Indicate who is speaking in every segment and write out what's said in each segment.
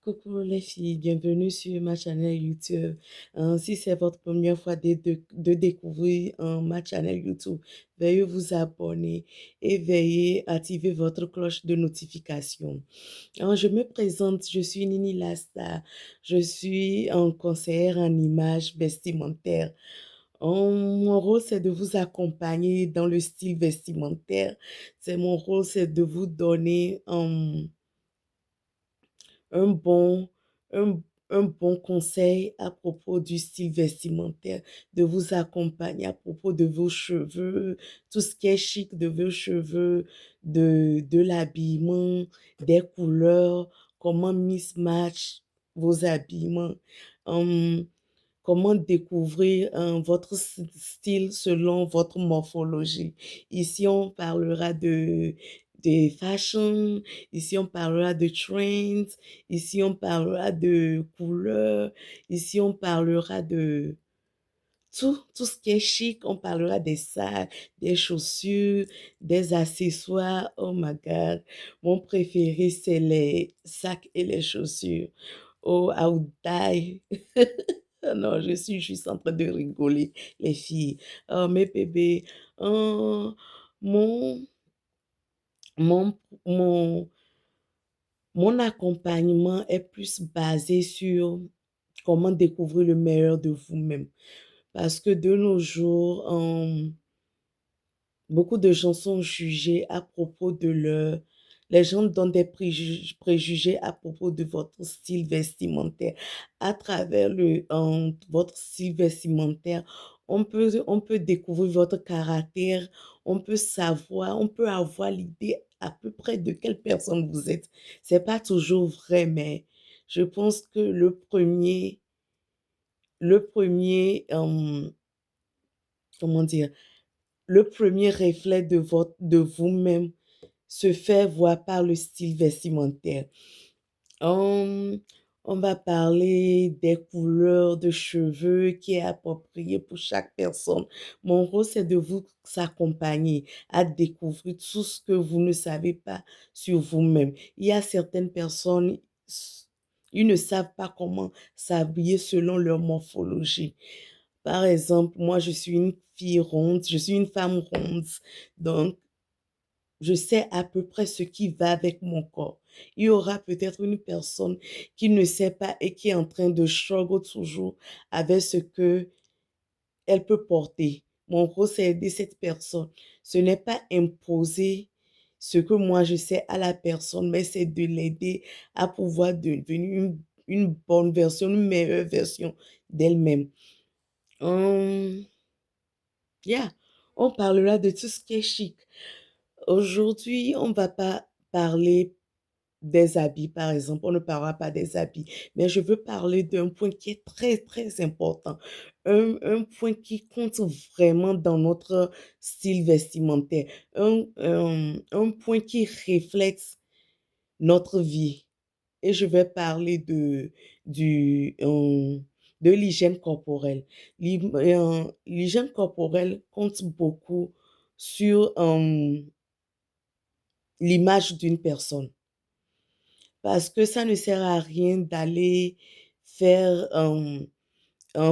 Speaker 1: Coucou les filles, bienvenue sur ma chaîne YouTube. Si c'est votre première fois de découvrir ma chaîne YouTube, veuillez vous abonner et veuillez activer votre cloche de notification. Je me présente, je suis Nini Lasta, je suis un conseillère en images vestimentaires. Mon rôle, c'est de vous accompagner dans le style vestimentaire. Mon rôle, c'est de vous donner un bon, un, un bon conseil à propos du style vestimentaire, de vous accompagner à propos de vos cheveux, tout ce qui est chic de vos cheveux, de l'habillement, des couleurs, comment mismatch vos habillements, hum, comment découvrir votre style selon votre morphologie. Ici, on parlera de fashion, ici, on parlera de trends, ici, on parlera de couleurs, ici, on parlera de tout ce qui est chic. On parlera des sacs, des chaussures, des accessoires. Oh my God, mon préféré, c'est les sacs et les chaussures. Oh, I would die. Non, je suis juste en train de rigoler, les filles. Oh, mes bébés, oh, mon, mon, mon, mon accompagnement est plus basé sur comment découvrir le meilleur de vous-même. Parce que de nos jours, beaucoup de gens sont jugés à propos de leur... Les gens donnent des préjugés à propos de votre style vestimentaire. À travers votre style vestimentaire, on peut découvrir votre caractère, on peut savoir, on peut avoir l'idée à peu près de quelle personne vous êtes. C'est pas toujours vrai, mais je pense que comment dire, le premier reflet de vous-même se fait voir par le style vestimentaire. On, on va parler des couleurs de cheveux qui est approprié pour chaque personne. Mon rôle, c'est de vous accompagner à découvrir tout ce que vous ne savez pas sur vous-même. Il y a certaines personnes, ils ne savent pas comment s'habiller selon leur morphologie. Par exemple, moi, je suis une fille ronde, je suis une femme ronde. Donc, je sais à peu près ce qui va avec mon corps. Il y aura peut-être une personne qui ne sait pas et qui est en train de struggle toujours avec ce que elle peut porter. Mon rôle, c'est aider cette personne. Ce n'est pas imposer ce que moi je sais à la personne, mais c'est de l'aider à pouvoir devenir une bonne version, une meilleure version d'elle-même. Hum, yeah. On parlera de tout ce qui est chic. Aujourd'hui, on ne va pas parler des habits, par exemple. On ne parlera pas des habits, mais je veux parler d'un point qui est très, très important. Un point qui compte vraiment dans notre style vestimentaire. Un point qui reflète notre vie. Et je vais parler de l'hygiène corporelle. L'hygiène corporelle compte beaucoup sur l'image d'une personne. Parce que ça ne sert à rien d'aller faire,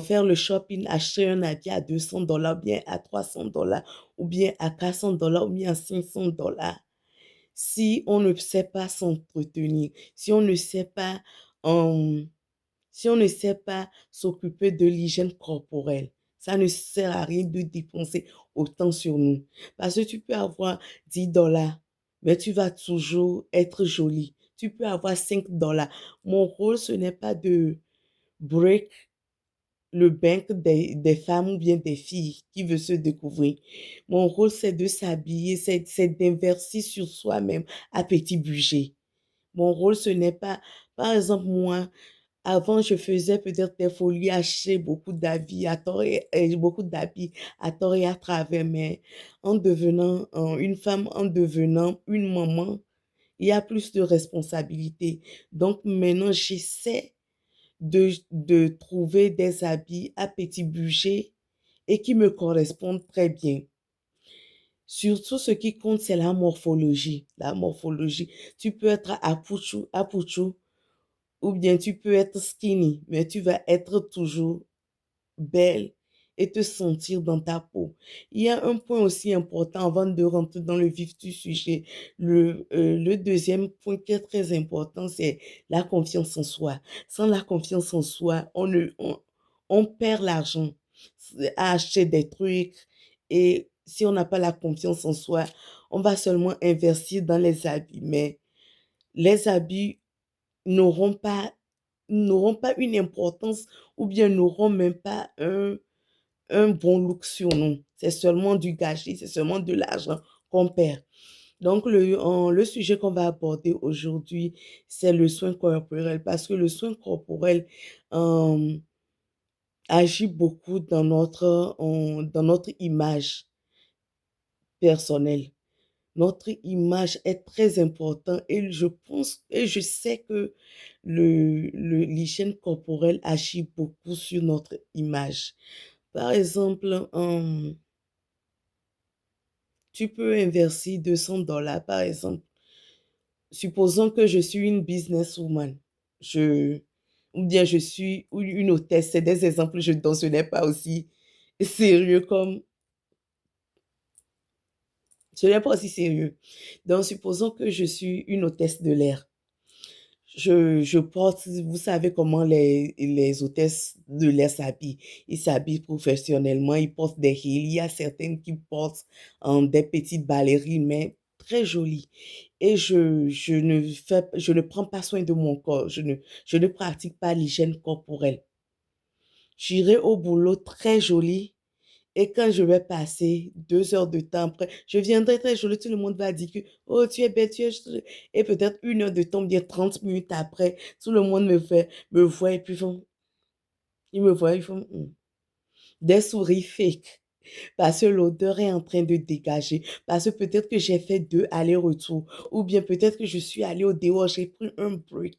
Speaker 1: faire le shopping, acheter un habit à $200, ou bien à $300, ou bien à $400, ou bien à $500. Si on ne sait pas s'entretenir, euh, si on ne sait pas s'occuper de l'hygiène corporelle, ça ne sert à rien de dépenser autant sur nous. Parce que tu peux avoir $10, mais tu vas toujours être jolie. Tu peux avoir $5. Mon rôle, ce n'est pas de break le bank des femmes ou bien des filles qui veulent se découvrir. Mon rôle, c'est de s'habiller, c'est d'investir sur soi-même à petit budget. Mon rôle, ce n'est pas, par exemple, moi, avant, je faisais peut-être des folies, acheter beaucoup d'habits à tort beaucoup d'habits à tort et à travers, mais en devenant une femme, en devenant une maman, il y a plus de responsabilités. Donc maintenant, j'essaie de trouver des habits à petit budget et qui me correspondent très bien. Surtout, ce qui compte, c'est la morphologie. La morphologie. Tu peux être à Pouchou, Ou bien tu peux être skinny, mais tu vas être toujours belle et te sentir dans ta peau. Il y a un point aussi important avant de rentrer dans le vif du sujet. Le deuxième point qui est très important, c'est la confiance en soi. Sans la confiance en soi, on perd l'argent à acheter des trucs et si on n'a pas la confiance en soi, on va seulement investir dans les habits. Mais les habits n'auront pas, n'auront pas une importance ou bien n'auront même pas un bon look sur nous. C'est seulement du gâchis, c'est seulement de l'argent qu'on perd. Donc, le sujet qu'on va aborder aujourd'hui, c'est le soin corporel parce que le soin corporel euh, agit beaucoup dans notre image personnelle. Notre image est très importante et je pense et je sais que l'hygiène corporelle agit beaucoup sur notre image. Par exemple, tu peux investir $200, par exemple. Supposons que je suis une businesswoman. Je, ou bien je suis une hôtesse. C'est des exemples que je donne, ce n'est pas aussi sérieux comme, ce n'est pas aussi sérieux. Donc, supposons que je suis une hôtesse de l'air. Je porte, vous savez comment les hôtesses de l'air s'habillent. Ils s'habillent professionnellement, ils portent des heels. Il y a certaines qui portent des petites ballerines, mais très jolies. Et je ne prends pas soin de mon corps. Je ne pratique pas l'hygiène corporelle. J'irai au boulot très jolie. Et quand je vais passer 2 heures de temps après, je viendrai très jolie, tout le monde va dire que, oh, tu es belle, tu es jolie. Et peut-être 1 heure de temps, bien 30 minutes après, tout le monde me voit et puis ils me voient, ils font des souris fake. Parce que l'odeur est en train de dégager. Parce que peut-être que j'ai fait 2 allers-retours. Ou bien peut-être que je suis allée au dehors, j'ai pris un break.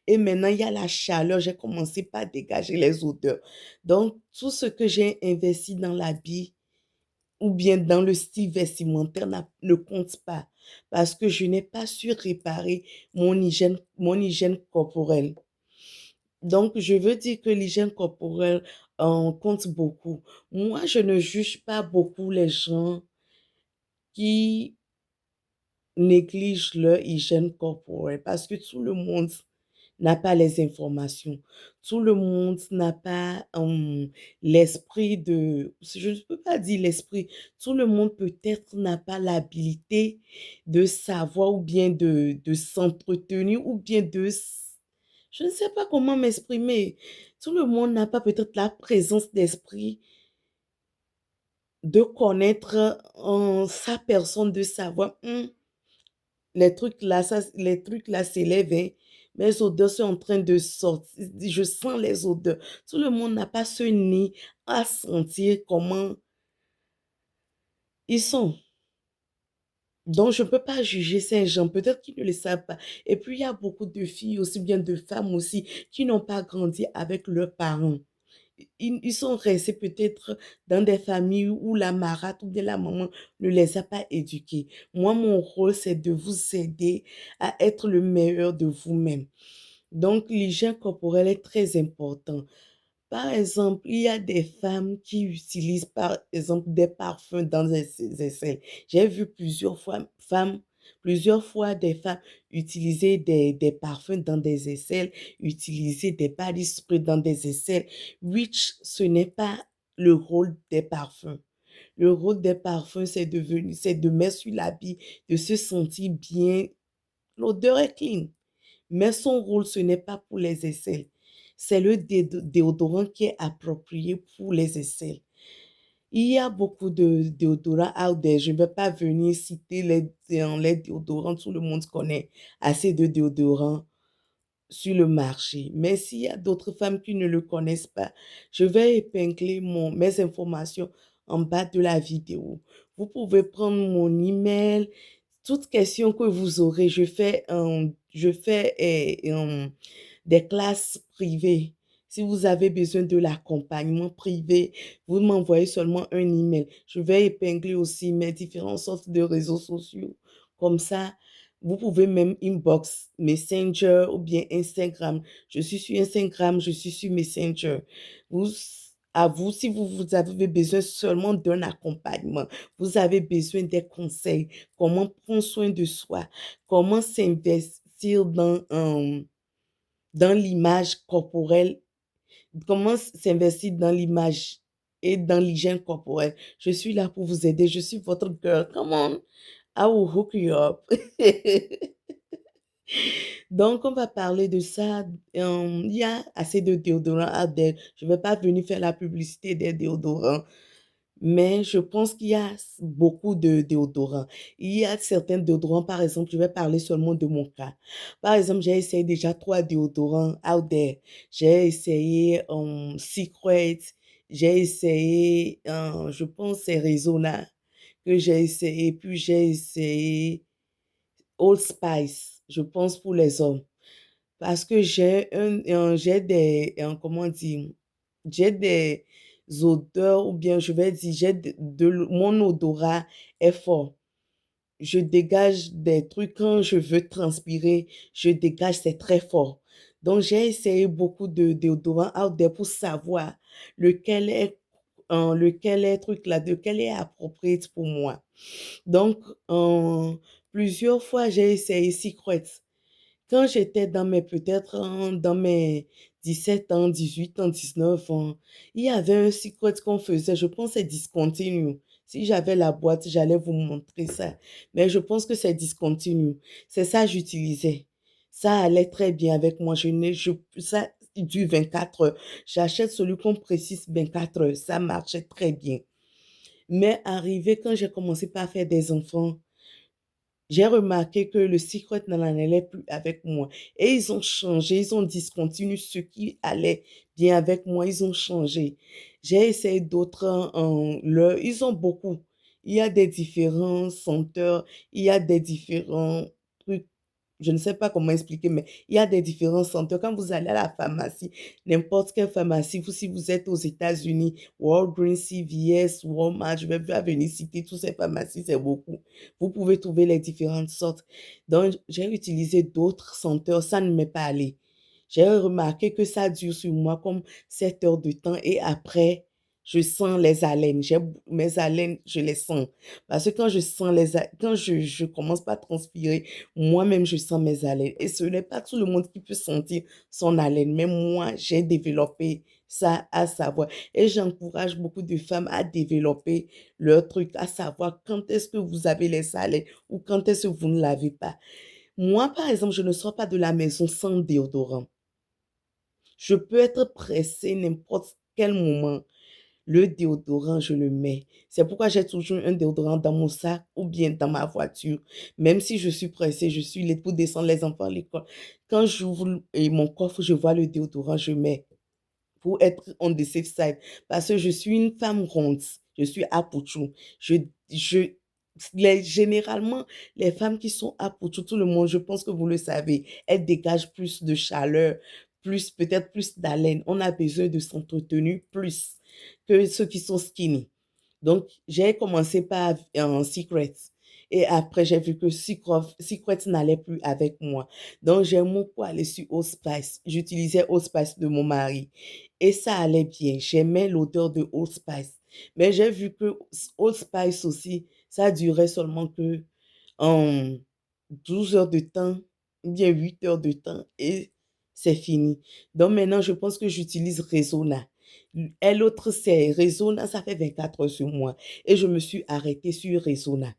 Speaker 1: Et maintenant, il y a la chaleur, j'ai commencé par dégager les odeurs. Donc, tout ce que j'ai investi dans l'habit, ou bien dans le style vestimentaire ne compte pas parce que je n'ai pas su réparer mon hygiène corporelle. Donc, je veux dire que l'hygiène corporelle compte beaucoup. Moi, je ne juge pas beaucoup les gens qui négligent leur hygiène corporelle parce que tout le monde n'a pas les informations. Tout le monde n'a pas l'esprit de, je ne peux pas dire l'esprit, tout le monde peut-être n'a pas l'habilité de savoir ou bien de s'entretenir ou bien je ne sais pas comment m'exprimer. Tout le monde n'a pas peut-être la présence d'esprit de connaître sa personne, de savoir, les trucs là s'élèvent, hein. Mes odeurs sont en train de sortir. Je sens les odeurs. Tout le monde n'a pas ce nez à sentir comment ils sont. Donc, je ne peux pas juger ces gens. Peut-être qu'ils ne le savent pas. Et puis, il y a beaucoup de filles, aussi bien de femmes aussi, qui n'ont pas grandi avec leurs parents. Ils sont restés peut-être dans des familles où la marâtre ou bien la maman ne les a pas éduqués. Moi, mon rôle, c'est de vous aider à être le meilleur de vous-même. Donc, l'hygiène corporelle est très important. Par exemple, il y a des femmes qui utilisent, par exemple, des parfums dans les aisselles. J'ai vu plusieurs fois des femmes utiliser des parfums dans des aisselles, utiliser des body spray dans des aisselles, which ce n'est pas le rôle des parfums. Le rôle des parfums, c'est de mettre sur l'habit, de se sentir bien. L'odeur est clean. Mais son rôle, ce n'est pas pour les aisselles. C'est le déodorant qui est approprié pour les aisselles. Il y a beaucoup de déodorants out there. Je ne vais pas venir citer les déodorants. Tout le monde connaît assez de déodorants sur le marché. Mais s'il y a d'autres femmes qui ne le connaissent pas, je vais épingler mes informations en bas de la vidéo. Vous pouvez prendre mon email. Toute question que vous aurez, je fais des classes privées. Si vous avez besoin de l'accompagnement privé, vous m'envoyez seulement un email. Je vais épingler aussi mes différentes sortes de réseaux sociaux. Comme ça, Vous pouvez même inbox Messenger ou bien Instagram. Je suis sur Instagram, je suis sur Messenger. Vous, à vous, si vous avez besoin seulement d'un accompagnement, vous avez besoin des conseils, comment prendre soin de soi, comment s'investir dans l'image corporelle, comment s'investir dans l'image et dans l'hygiène corporelle. Je suis là pour vous aider. Je suis votre girl. Come on. I will hook you up. Donc, on va parler de ça. Il y a assez de déodorants à there. Je ne vais pas venir faire la publicité des déodorants, mais je pense qu'il y a beaucoup de déodorants. Il y a certains déodorants, par exemple, je vais parler seulement de mon cas. Par exemple, j'ai essayé déjà 3 déodorants out there. J'ai essayé Secret, j'ai essayé, je pense, c'est Rexona que j'ai essayé, puis j'ai essayé Old Spice, je pense, pour les hommes. Parce que j'ai des, comment dire, j'ai des odeurs, ou bien je vais dire, mon odorat est fort. Je dégage des trucs quand je veux transpirer, je dégage, c'est très fort. Donc, j'ai essayé beaucoup de déodorants out there pour savoir lequel est truc là, lequel est approprié pour moi. Donc, plusieurs fois, j'ai essayé Secret. Quand j'étais peut-être dans mes 17 ans, 18 ans, 19 ans, il y avait un secret qu'on faisait, je pense que c'est discontinu. Si j'avais la boîte, j'allais vous montrer ça. Mais je pense que c'est discontinu. C'est ça que j'utilisais. Ça allait très bien avec moi. Ça dure 24 heures. J'achète celui qu'on précise 24 heures. Ça marchait très bien. Mais arrivé quand j'ai commencé par faire des enfants, j'ai remarqué que le secret n'en allait plus avec moi. Et ils ont changé, ils ont discontinué ce qui allait bien avec moi, ils ont changé. J'ai essayé d'autres, ils ont beaucoup. Il y a des différents senteurs, il y a des différents trucs. Je ne sais pas comment expliquer, mais il y a des différents senteurs. Quand vous allez à la pharmacie, n'importe quelle pharmacie, si vous êtes aux États-Unis, Walgreens, CVS, Walmart, je vais pas venir citer toutes ces pharmacies, c'est beaucoup. Vous pouvez trouver les différentes sortes. Donc, j'ai utilisé d'autres senteurs, ça ne m'est pas allé. J'ai remarqué que ça dure sur moi comme 7 heures de temps et après, je sens les haleines. Mes haleines, je les sens. Parce que quand je sens quand je commence pas à transpirer, moi-même, je sens mes haleines. Et ce n'est pas tout le monde qui peut sentir son haleine, mais moi, j'ai développé ça à savoir. Et j'encourage beaucoup de femmes à développer leur truc, à savoir quand est-ce que vous avez les haleines ou quand est-ce que vous ne l'avez pas. Moi, par exemple, je ne sors pas de la maison sans déodorant. Je peux être pressée n'importe quel moment. Le déodorant, je le mets. C'est pourquoi j'ai toujours un déodorant dans mon sac ou bien dans ma voiture. Même si je suis pressée, je suis là pour descendre les enfants à l'école. Quand j'ouvre mon coffre, je vois le déodorant, je mets pour être on the safe side. Parce que je suis une femme ronde. Je suis apouchou. Je, généralement, les femmes qui sont apouchou, tout le monde, je pense que vous le savez, elles dégagent plus de chaleur, peut-être plus d'haleine. On a besoin de s'entretenir plus que ceux qui sont skinny. Donc, j'ai commencé par un Secret. Et après, j'ai vu que Secret n'allait plus avec moi. Donc, j'ai beaucoup allé sur Old Spice. J'utilisais Old Spice de mon mari. Et ça allait bien. J'aimais l'odeur de Old Spice. Mais j'ai vu que Old Spice aussi, ça durait seulement que en 12 heures de temps, ou bien 8 heures de temps, et c'est fini. Donc maintenant, je pense que j'utilise Rexona. Et l'autre, c'est Rexona, ça fait 24 heures sur moi. Et je me suis arrêtée sur Rexona.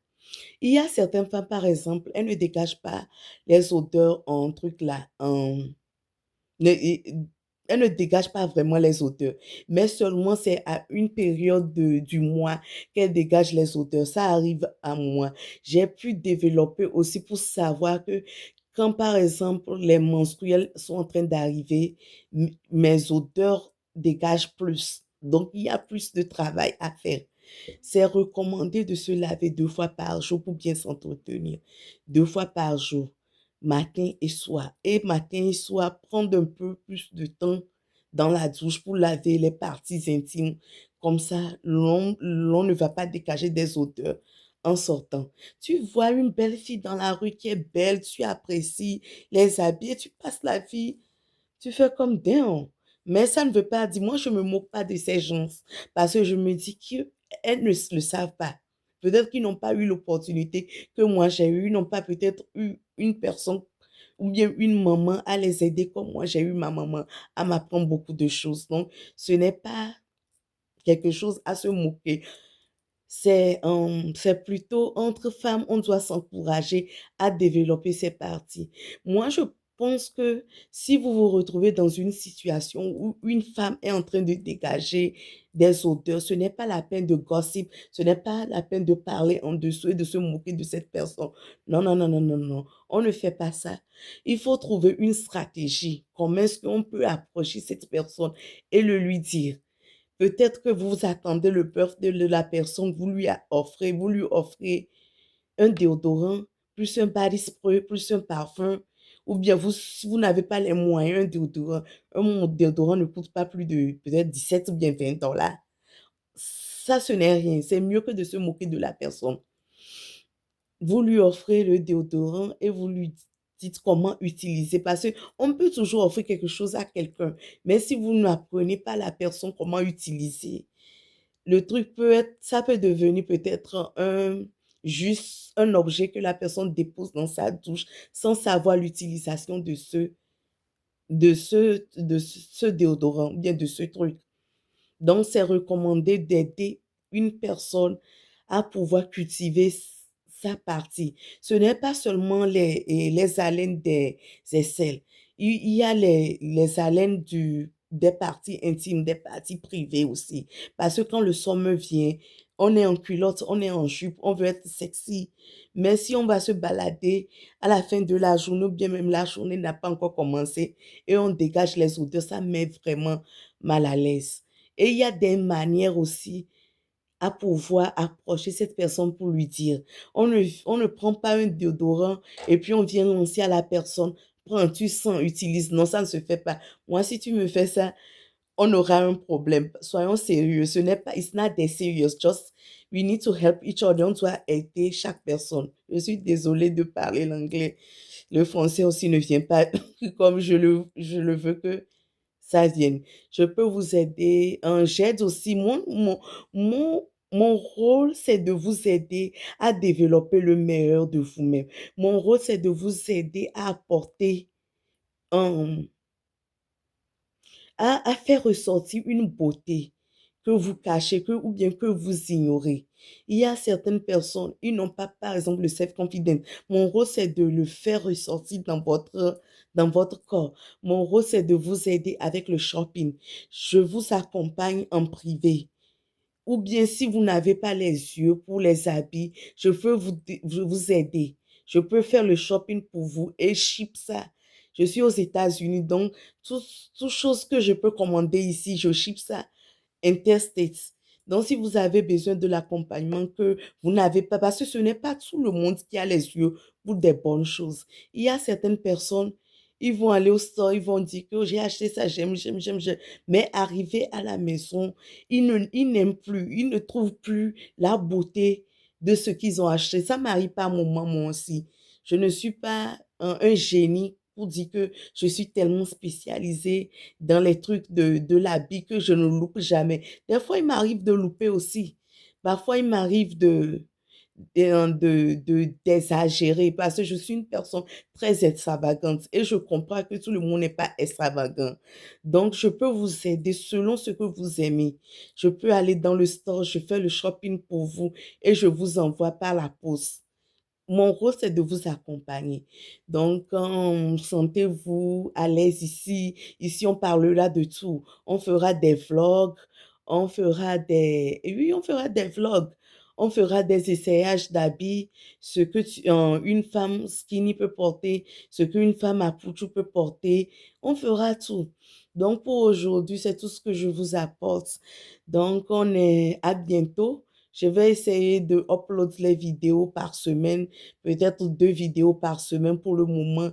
Speaker 1: Il y a certaines femmes, par exemple, elles ne dégagent pas les odeurs en truc là, ne- elle ne dégage pas vraiment les odeurs, mais seulement c'est à une période du mois qu'elle dégage les odeurs. Ça arrive à moi. J'ai pu développer aussi pour savoir que quand, par exemple, les menstruels sont en train d'arriver, mes odeurs dégagent plus. Donc, il y a plus de travail à faire. C'est recommandé de se laver 2 fois par jour pour bien s'entretenir. 2 fois par jour, matin et soir. Et matin et soir, prendre un peu plus de temps dans la douche pour laver les parties intimes. Comme ça, l'on ne va pas dégager des odeurs en sortant. Tu vois une belle fille dans la rue qui est belle, tu apprécies les habits et tu passes la vie, tu fais comme damn. Mais ça ne veut pas dire, moi je me moque pas de ces gens parce que je me dis qu'elles ne le savent pas. Peut-être qu'ils n'ont pas eu l'opportunité que moi j'ai eu, ils n'ont pas peut-être eu une personne ou bien une maman à les aider comme moi j'ai eu ma maman à m'apprendre beaucoup de choses. Donc, ce n'est pas quelque chose à se moquer. C'est plutôt entre femmes, on doit s'encourager à développer ces parties. Moi, je pense que si vous vous retrouvez dans une situation où une femme est en train de dégager des odeurs, ce n'est pas la peine de gossip, ce n'est pas la peine de parler en dessous et de se moquer de cette personne. Non, non, non, non, non, non. On ne fait pas ça. Il faut trouver une stratégie. Comment est-ce qu'on peut approcher cette personne et le lui dire? Peut-être que vous attendez le birthday de la personne, vous lui offrez un déodorant, plus un body spray, plus un parfum, ou bien si vous n'avez pas les moyens, un déodorant ne coûte pas plus de peut-être 17 ou bien $20. Ça, ce n'est rien. C'est mieux que de se moquer de la personne. Vous lui offrez le déodorant et vous lui dites comment utiliser. Parce qu'on peut toujours offrir quelque chose à quelqu'un, mais si vous n'apprenez pas à la personne comment utiliser, le truc ça peut devenir peut-être juste un objet que la personne dépose dans sa douche sans savoir l'utilisation de ce déodorant, bien de ce truc. Donc, c'est recommandé d'aider une personne à pouvoir cultiver sa partie. Ce n'est pas seulement les haleines des aisselles. Il y a les haleines des parties intimes, des parties privées aussi. Parce que quand le somme vient, on est en culotte, on est en jupe, on veut être sexy. Mais si on va se balader à la fin de la journée, ou bien même la journée n'a pas encore commencé, et on dégage les odeurs, ça met vraiment mal à l'aise. Et il y a des manières aussi à pouvoir approcher cette personne pour lui dire. On ne prend pas un déodorant et puis on vient lancer à la personne. Prends, tu sens, utilise. Non, ça ne se fait pas. Moi, si tu me fais ça, on aura un problème. Soyons sérieux. Ce n'est pas, it's not that serious. Just, we need to help each other. On doit aider chaque personne. Je suis désolée de parler l'anglais. Le français aussi ne vient pas comme je le veux que ça vienne. Je peux vous aider. J'aide aussi. Mon rôle, c'est de vous aider à développer le meilleur de vous-même. Mon rôle, c'est de vous aider à apporter, euh, à faire ressortir une beauté que vous cachez, ou bien que vous ignorez. Il y a certaines personnes, ils n'ont pas, par exemple, le self-confidence. Mon rôle, c'est de le faire ressortir dans votre corps. Mon rôle, c'est de vous aider avec le shopping. Je vous accompagne en privé. Ou bien si vous n'avez pas les yeux pour les habits, je vous aider. Je peux faire le shopping pour vous et ship ça. Je suis aux États-Unis, donc toute chose que je peux commander ici, je ship ça interstates. Donc, si vous avez besoin de l'accompagnement que vous n'avez pas, parce que ce n'est pas tout le monde qui a les yeux pour des bonnes choses. Il y a certaines personnes, ils vont aller au store, ils vont dire que oh, j'ai acheté ça, j'aime, j'aime, j'aime, j'aime. Mais arrivé à la maison, ils n'aiment plus, ils ne trouvent plus la beauté de ce qu'ils ont acheté. Ça m'arrive pas à mon moment, moi aussi. Je ne suis pas un génie pour dire que je suis tellement spécialisée dans les trucs de l'habit que je ne loupe jamais. Des fois, il m'arrive de louper aussi. Parfois, il m'arrive d'exagérer parce que je suis une personne très extravagante et je comprends que tout le monde n'est pas extravagant. Donc, je peux vous aider selon ce que vous aimez. Je peux aller dans le store, je fais le shopping pour vous et je vous envoie par la poste. Mon rôle, c'est de vous accompagner. Donc, sentez-vous à l'aise ici. Ici, on parlera de tout. On fera des vlogs, oui, on fera des vlogs. On fera des essayages d'habits, ce que une femme skinny peut porter, ce qu'une femme à poutou peut porter. On fera tout. Donc, pour aujourd'hui, c'est tout ce que je vous apporte. Donc, on est à bientôt. Je vais essayer de upload les vidéos par semaine, peut-être 2 vidéos par semaine pour le moment.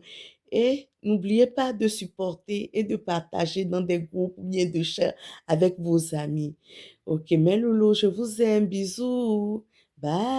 Speaker 1: Et n'oubliez pas de supporter et de partager dans des groupes ou bien de share avec vos amis. Ok, mes loulous, je vous aime. Bisous. Bye.